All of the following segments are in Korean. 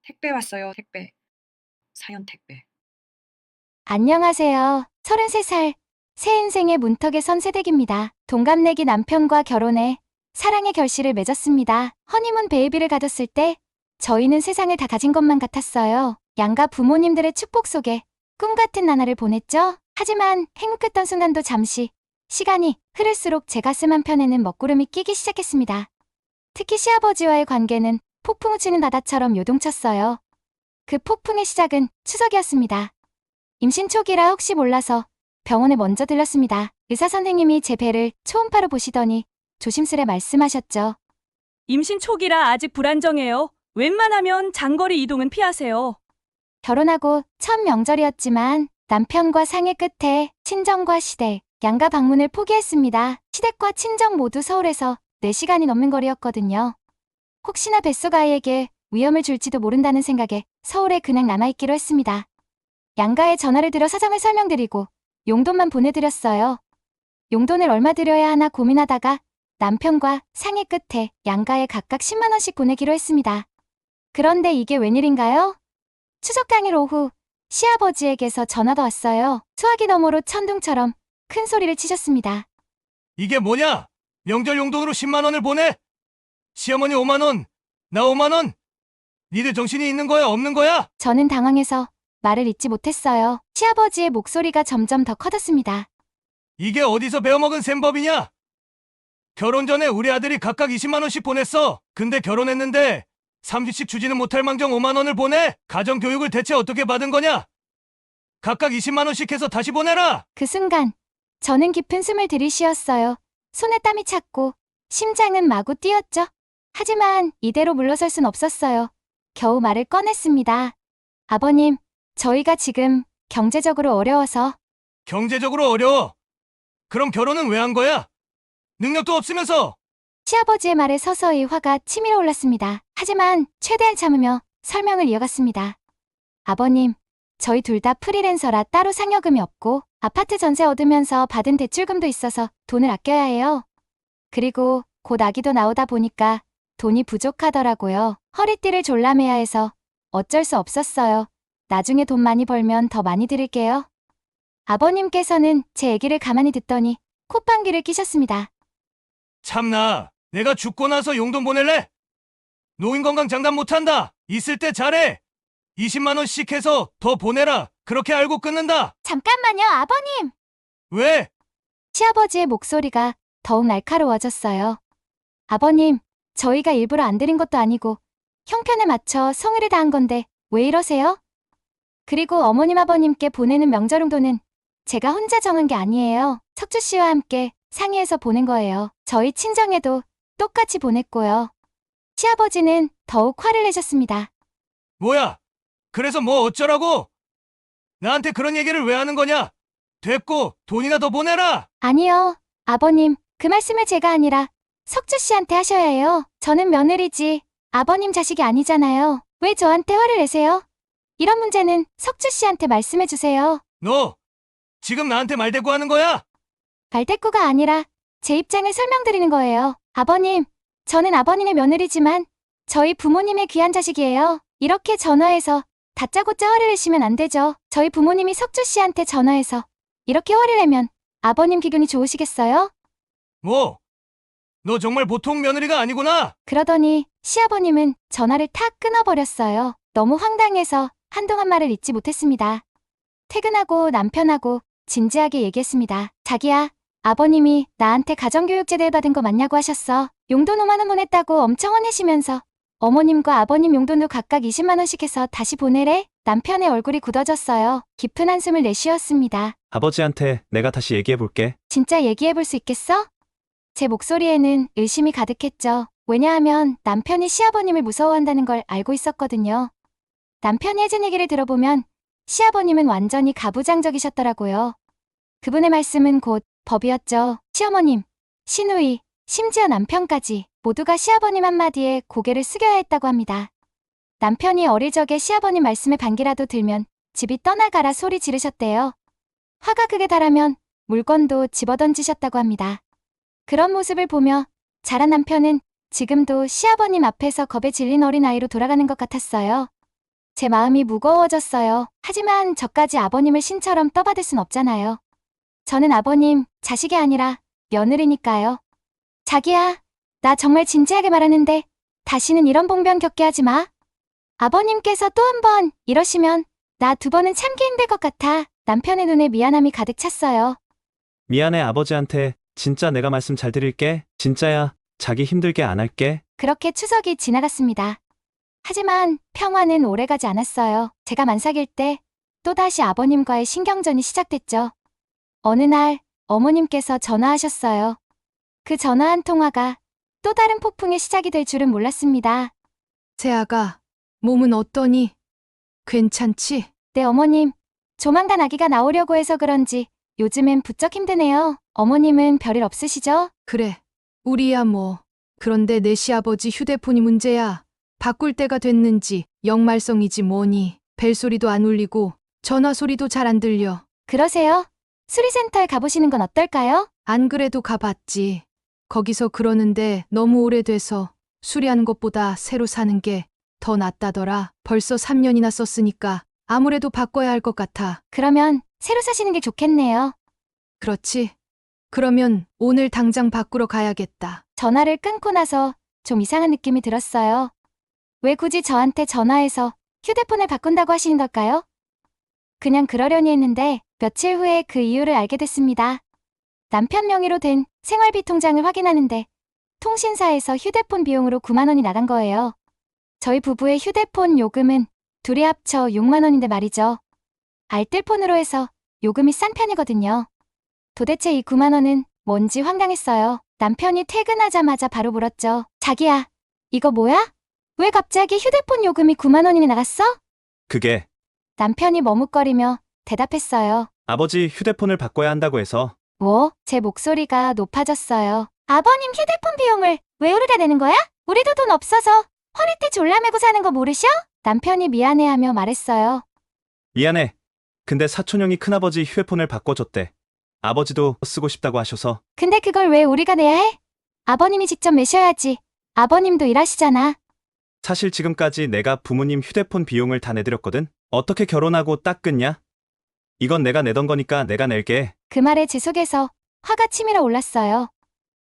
택배 왔어요, 택배. 사연 택배. 안녕하세요. 33살, 새 인생의 문턱에 선 새댁입니다. 동갑내기 남편과 결혼해 사랑의 결실을 맺었습니다. 허니문 베이비를 가졌을 때 저희는 세상을 다 가진 것만 같았어요. 양가 부모님들의 축복 속에 꿈 같은 나날을 보냈죠. 하지만 행복했던 순간도 잠시 시간이 흐를수록 제 가슴 한편에는 먹구름이 끼기 시작했습니다. 특히 시아버지와의 관계는 폭풍우 치는 바다처럼 요동쳤어요. 그 폭풍의 시작은 추석이었습니다. 임신 초기라 혹시 몰라서 병원에 먼저 들렀습니다. 의사 선생님이 제 배를 초음파로 보시더니 조심스레 말씀하셨죠. 임신 초기라 아직 불안정해요. 웬만하면 장거리 이동은 피하세요. 결혼하고 첫 명절이었지만 남편과 상의 끝에 친정과 시댁, 양가 방문을 포기했습니다. 시댁과 친정 모두 서울에서 4시간이 넘는 거리였거든요. 혹시나 뱃속 아이에게 위험을 줄지도 모른다는 생각에 서울에 그냥 남아있기로 했습니다. 양가에 전화를 드려 사정을 설명드리고 용돈만 보내드렸어요. 용돈을 얼마 드려야 하나 고민하다가 남편과 상의 끝에 양가에 각각 10만 원씩 보내기로 했습니다. 그런데 이게 웬일인가요? 추석 당일 오후 시아버지에게서 전화가 왔어요. 수화기 너머로 천둥처럼 큰 소리를 치셨습니다. 이게 뭐냐? 명절 용돈으로 10만 원을 보내? 시어머니 5만 원, 나 5만 원? 니들 정신이 있는 거야, 없는 거야? 저는 당황해서 말을 잇지 못했어요. 시아버지의 목소리가 점점 더 커졌습니다. 이게 어디서 배워먹은 셈법이냐? 결혼 전에 우리 아들이 각각 20만 원씩 보냈어. 근데 결혼했는데 30씩 주지는 못할 망정 5만 원을 보내? 가정교육을 대체 어떻게 받은 거냐? 각각 20만 원씩 해서 다시 보내라! 그 순간 저는 깊은 숨을 들이쉬었어요. 손에 땀이 찼고 심장은 마구 뛰었죠. 하지만 이대로 물러설 순 없었어요. 겨우 말을 꺼냈습니다. 아버님, 저희가 지금 경제적으로 어려워서. 경제적으로 어려워. 그럼 결혼은 왜 한 거야? 능력도 없으면서! 시아버지의 말에 서서히 화가 치밀어 올랐습니다. 하지만 최대한 참으며 설명을 이어갔습니다. 아버님, 저희 둘 다 프리랜서라 따로 상여금이 없고 아파트 전세 얻으면서 받은 대출금도 있어서 돈을 아껴야 해요. 그리고 곧 아기도 나오다 보니까 돈이 부족하더라고요. 허리띠를 졸라매야 해서 어쩔 수 없었어요. 나중에 돈 많이 벌면 더 많이 드릴게요. 아버님께서는 제 얘기를 가만히 듣더니 콧방귀를 끼셨습니다. 참나, 내가 죽고 나서 용돈 보낼래? 노인건강 장담 못한다. 있을 때 잘해. 20만 원씩 해서 더 보내라. 그렇게 알고 끊는다. 잠깐만요, 아버님! 왜? 시아버지의 목소리가 더욱 날카로워졌어요. 아버님, 저희가 일부러 안 드린 것도 아니고 형편에 맞춰 성의를 다한 건데 왜 이러세요? 그리고 어머님 아버님께 보내는 명절용돈은 제가 혼자 정한 게 아니에요. 석주 씨와 함께 상의해서 보낸 거예요. 저희 친정에도 똑같이 보냈고요. 시아버지는 더욱 화를 내셨습니다. 뭐야? 그래서 뭐 어쩌라고? 나한테 그런 얘기를 왜 하는 거냐? 됐고 돈이나 더 보내라. 아니요, 아버님, 그 말씀을 제가 아니라 석주 씨한테 하셔야 해요. 저는 며느리지 아버님 자식이 아니잖아요. 왜 저한테 화를 내세요? 이런 문제는 석주 씨한테 말씀해 주세요. 너 지금 나한테 말대꾸 하는 거야? 말대꾸가 아니라 제 입장을 설명드리는 거예요. 아버님, 저는 아버님의 며느리지만 저희 부모님의 귀한 자식이에요. 이렇게 전화해서 다짜고짜 화를 내시면 안 되죠. 저희 부모님이 석주 씨한테 전화해서 이렇게 화를 내면 아버님 기분이 좋으시겠어요? 뭐? 너 정말 보통 며느리가 아니구나. 그러더니 시아버님은 전화를 탁 끊어버렸어요. 너무 황당해서 한동안 말을 잇지 못했습니다. 퇴근하고 남편하고 진지하게 얘기했습니다. 자기야, 아버님이 나한테 가정교육 제대를 받은 거 맞냐고 하셨어. 용돈 5만 원 보냈다고 엄청 화내시면서 어머님과 아버님 용돈도 각각 20만 원씩 해서 다시 보내래? 남편의 얼굴이 굳어졌어요. 깊은 한숨을 내쉬었습니다. 아버지한테 내가 다시 얘기해볼게. 진짜 얘기해볼 수 있겠어? 제 목소리에는 의심이 가득했죠. 왜냐하면 남편이 시아버님을 무서워한다는 걸 알고 있었거든요. 남편이 해준 얘기를 들어보면 시아버님은 완전히 가부장적이셨더라고요. 그분의 말씀은 곧 법이었죠. 시어머님, 시누이, 심지어 남편까지 모두가 시아버님 한마디에 고개를 숙여야 했다고 합니다. 남편이 어릴 적에 시아버님 말씀에 반기라도 들면 집이 떠나가라 소리 지르셨대요. 화가 극에 달하면 물건도 집어던지셨다고 합니다. 그런 모습을 보며 자란 남편은 지금도 시아버님 앞에서 겁에 질린 어린아이로 돌아가는 것 같았어요. 제 마음이 무거워졌어요. 하지만 저까지 아버님을 신처럼 떠받을 순 없잖아요. 저는 아버님, 자식이 아니라 며느리니까요. 자기야, 나 정말 진지하게 말하는데 다시는 이런 봉변 겪게 하지 마. 아버님께서 또 한 번 이러시면 나 2번은 참기 힘들 것 같아. 남편의 눈에 미안함이 가득 찼어요. 미안해, 아버지한테. 진짜 내가 말씀 잘 드릴게. 진짜야. 자기 힘들게 안 할게. 그렇게 추석이 지나갔습니다. 하지만 평화는 오래가지 않았어요. 제가 만삭일 때 또다시 아버님과의 신경전이 시작됐죠. 어느 날 어머님께서 전화하셨어요. 그 전화 한 통화가 또 다른 폭풍의 시작이 될 줄은 몰랐습니다. 재아가, 몸은 어떠니? 괜찮지? 네, 어머님. 조만간 아기가 나오려고 해서 그런지 요즘엔 부쩍 힘드네요. 어머님은 별일 없으시죠? 그래, 우리야 뭐. 그런데 내 시아버지 휴대폰이 문제야. 바꿀 때가 됐는지 역말썽이지 뭐니. 벨소리도 안 울리고 전화 소리도 잘 안 들려. 그러세요? 수리센터에 가보시는 건 어떨까요? 안 그래도 가봤지. 거기서 그러는데 너무 오래돼서 수리하는 것보다 새로 사는 게 더 낫다더라. 벌써 3년이나 썼으니까 아무래도 바꿔야 할 것 같아. 그러면 새로 사시는 게 좋겠네요. 그렇지. 그러면 오늘 당장 바꾸러 가야겠다. 전화를 끊고 나서 좀 이상한 느낌이 들었어요. 왜 굳이 저한테 전화해서 휴대폰을 바꾼다고 하시는 걸까요? 그냥 그러려니 했는데 며칠 후에 그 이유를 알게 됐습니다. 남편 명의로 된 생활비 통장을 확인하는데 통신사에서 휴대폰 비용으로 9만 원이 나간 거예요. 저희 부부의 휴대폰 요금은 둘이 합쳐 6만 원인데 말이죠. 알뜰폰으로 해서 요금이 싼 편이거든요. 도대체 이 9만 원은 뭔지 황당했어요. 남편이 퇴근하자마자 바로 물었죠. 자기야, 이거 뭐야? 왜 갑자기 휴대폰 요금이 9만 원이나 나갔어? 그게 남편이 머뭇거리며 대답했어요. 아버지 휴대폰을 바꿔야 한다고 해서. 뭐? 제 목소리가 높아졌어요. 아버님 휴대폰 비용을 왜 우리가 내는 거야? 우리도 돈 없어서 허리띠 졸라매고 사는 거 모르셔? 남편이 미안해하며 말했어요. 미안해. 근데 사촌형이 큰아버지 휴대폰을 바꿔줬대. 아버지도 쓰고 싶다고 하셔서. 근데 그걸 왜 우리가 내야 해? 아버님이 직접 내셔야지. 아버님도 일하시잖아. 사실 지금까지 내가 부모님 휴대폰 비용을 다 내드렸거든. 어떻게 결혼하고 딱 끊냐? 이건 내가 내던 거니까 내가 낼게. 그 말에 제 속에서 화가 치밀어 올랐어요.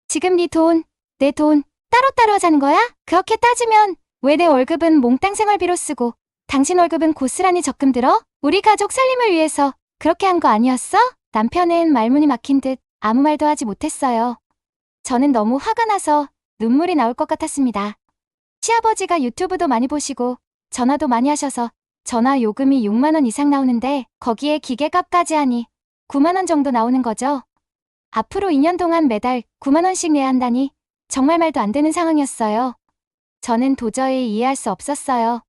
지금 네 돈, 내 돈 따로따로 하자는 거야? 그렇게 따지면 왜 내 월급은 몽땅 생활비로 쓰고 당신 월급은 고스란히 적금 들어? 우리 가족 살림을 위해서 그렇게 한 거 아니었어? 남편은 말문이 막힌 듯 아무 말도 하지 못했어요. 저는 너무 화가 나서 눈물이 나올 것 같았습니다. 시아버지가 유튜브도 많이 보시고 전화도 많이 하셔서 전화 요금이 6만 원 이상 나오는데 거기에 기계값까지 하니 9만 원 정도 나오는 거죠. 앞으로 2년 동안 매달 9만 원씩 내야 한다니 정말 말도 안 되는 상황이었어요. 저는 도저히 이해할 수 없었어요.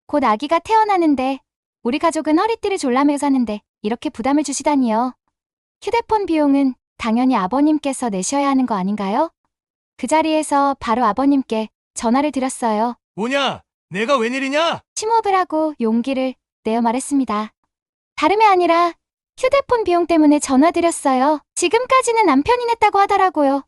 곧 아기가 태어나는데 우리 가족은 허리띠를 졸라매고 사는데 이렇게 부담을 주시다니요. 휴대폰 비용은 당연히 아버님께서 내셔야 하는 거 아닌가요? 그 자리에서 바로 아버님께 전화를 드렸어요. 뭐냐? 내가 웬일이냐? 심호흡을 하고 용기를 내어 말했습니다. 다름이 아니라 휴대폰 비용 때문에 전화드렸어요. 지금까지는 남편이 냈다고 하더라고요.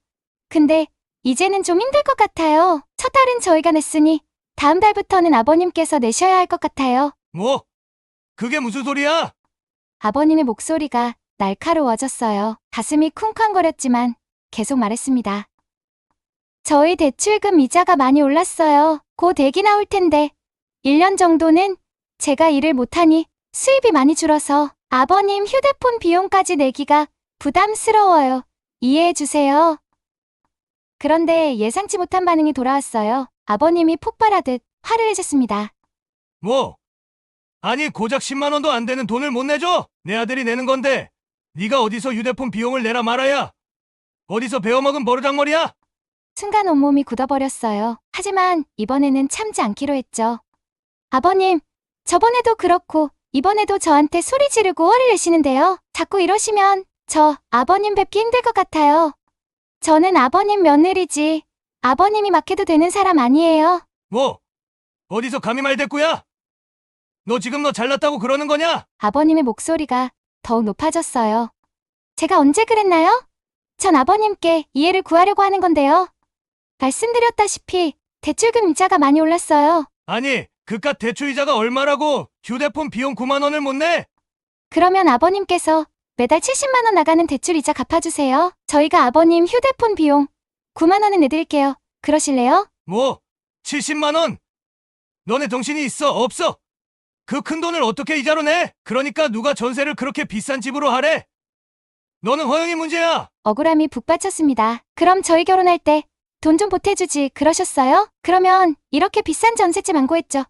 근데 이제는 좀 힘들 것 같아요. 첫 달은 저희가 냈으니 다음 달부터는 아버님께서 내셔야 할 것 같아요. 뭐? 그게 무슨 소리야? 아버님의 목소리가 날카로워졌어요. 가슴이 쿵쾅거렸지만 계속 말했습니다. 저희 대출금 이자가 많이 올랐어요. 곧 애기 나올 텐데 1년 정도는 제가 일을 못하니 수입이 많이 줄어서 아버님 휴대폰 비용까지 내기가 부담스러워요. 이해해주세요. 그런데 예상치 못한 반응이 돌아왔어요. 아버님이 폭발하듯 화를 내셨습니다. 뭐? 아니 고작 10만 원도 안 되는 돈을 못 내줘? 내 아들이 내는 건데 네가 어디서 휴대폰 비용을 내라 말아야? 어디서 배워먹은 버르장머리야? 순간 온몸이 굳어버렸어요. 하지만 이번에는 참지 않기로 했죠. 아버님, 저번에도 그렇고 이번에도 저한테 소리 지르고 화를 내시는데요. 자꾸 이러시면 저 아버님 뵙기 힘들 것 같아요. 저는 아버님 며느리지 아버님이 막 해도 되는 사람 아니에요. 뭐? 어디서 감히 말대꾸야? 너 지금 너 잘났다고 그러는 거냐? 아버님의 목소리가 더욱 높아졌어요. 제가 언제 그랬나요? 전 아버님께 이해를 구하려고 하는 건데요. 말씀드렸다시피 대출금 이자가 많이 올랐어요. 아니 그깟 대출이자가 얼마라고 휴대폰 비용 9만 원을 못 내? 그러면 아버님께서 매달 70만 원 나가는 대출 이자 갚아주세요. 저희가 아버님 휴대폰 비용 9만 원은 내드릴게요. 그러실래요? 뭐? 70만 원? 너네 정신이 있어? 없어? 그 큰 돈을 어떻게 이자로 내? 그러니까 누가 전세를 그렇게 비싼 집으로 하래? 너는 허영이 문제야. 억울함이 북받쳤습니다. 그럼 저희 결혼할 때 돈 좀 보태주지 그러셨어요? 그러면 이렇게 비싼 전셋집 안 구했죠.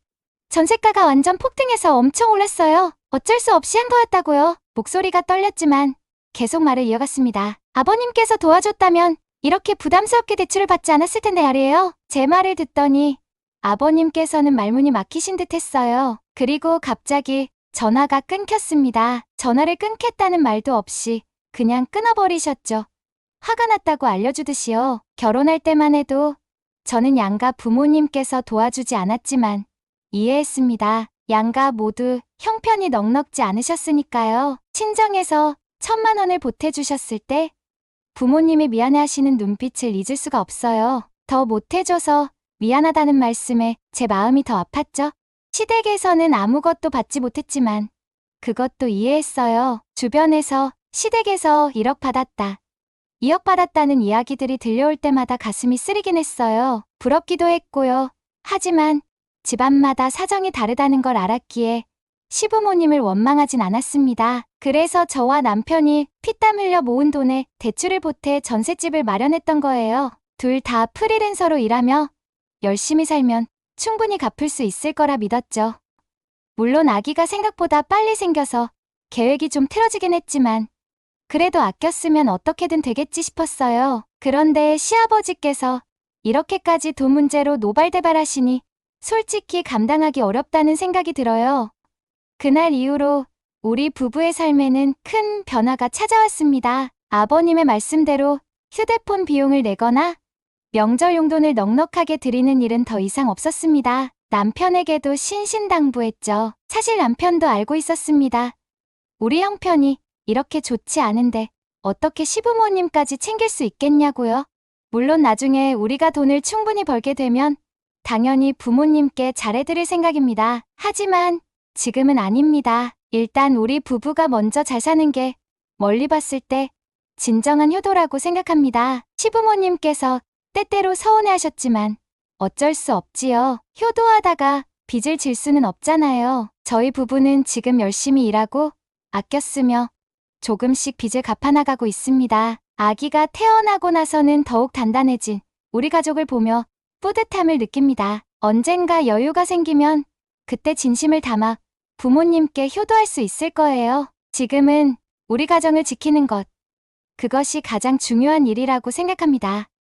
전세가가 완전 폭등해서 엄청 올랐어요. 어쩔 수 없이 한 거였다고요. 목소리가 떨렸지만 계속 말을 이어갔습니다. 아버님께서 도와줬다면 이렇게 부담스럽게 대출을 받지 않았을 텐데 말이에요. 제 말을 듣더니 아버님께서는 말문이 막히신 듯 했어요. 그리고 갑자기 전화가 끊겼습니다. 전화를 끊겠다는 말도 없이 그냥 끊어버리셨죠. 화가 났다고 알려주듯이요. 결혼할 때만 해도 저는 양가 부모님께서 도와주지 않았지만 이해했습니다. 양가 모두 형편이 넉넉지 않으셨으니까요. 친정에서 1,000만 원을 보태주셨을 때 부모님이 미안해하시는 눈빛을 잊을 수가 없어요. 더 못해줘서 미안하다는 말씀에 제 마음이 더 아팠죠. 시댁에서는 아무것도 받지 못했지만 그것도 이해했어요. 주변에서 시댁에서 1억 받았다, 2억 받았다는 이야기들이 들려올 때마다 가슴이 쓰리긴 했어요. 부럽기도 했고요. 하지만 집안마다 사정이 다르다는 걸 알았기에 시부모님을 원망하진 않았습니다. 그래서 저와 남편이 피땀 흘려 모은 돈에 대출을 보태 전셋집을 마련했던 거예요. 둘 다 프리랜서로 일하며 열심히 살면 충분히 갚을 수 있을 거라 믿었죠. 물론 아기가 생각보다 빨리 생겨서 계획이 좀 틀어지긴 했지만 그래도 아꼈으면 어떻게든 되겠지 싶었어요. 그런데 시아버지께서 이렇게까지 돈 문제로 노발대발하시니 솔직히 감당하기 어렵다는 생각이 들어요. 그날 이후로 우리 부부의 삶에는 큰 변화가 찾아왔습니다. 아버님의 말씀대로 휴대폰 비용을 내거나 명절 용돈을 넉넉하게 드리는 일은 더 이상 없었습니다. 남편에게도 신신당부했죠. 사실 남편도 알고 있었습니다. 우리 형편이 이렇게 좋지 않은데 어떻게 시부모님까지 챙길 수 있겠냐고요. 물론 나중에 우리가 돈을 충분히 벌게 되면 당연히 부모님께 잘해드릴 생각입니다. 하지만 지금은 아닙니다. 일단 우리 부부가 먼저 잘 사는 게 멀리 봤을 때 진정한 효도라고 생각합니다. 시부모님께서 때때로 서운해하셨지만 어쩔 수 없지요. 효도하다가 빚을 질 수는 없잖아요. 저희 부부는 지금 열심히 일하고 아껴 쓰며 조금씩 빚을 갚아나가고 있습니다. 아기가 태어나고 나서는 더욱 단단해진 우리 가족을 보며 뿌듯함을 느낍니다. 언젠가 여유가 생기면 그때 진심을 담아 부모님께 효도할 수 있을 거예요. 지금은 우리 가정을 지키는 것, 그것이 가장 중요한 일이라고 생각합니다.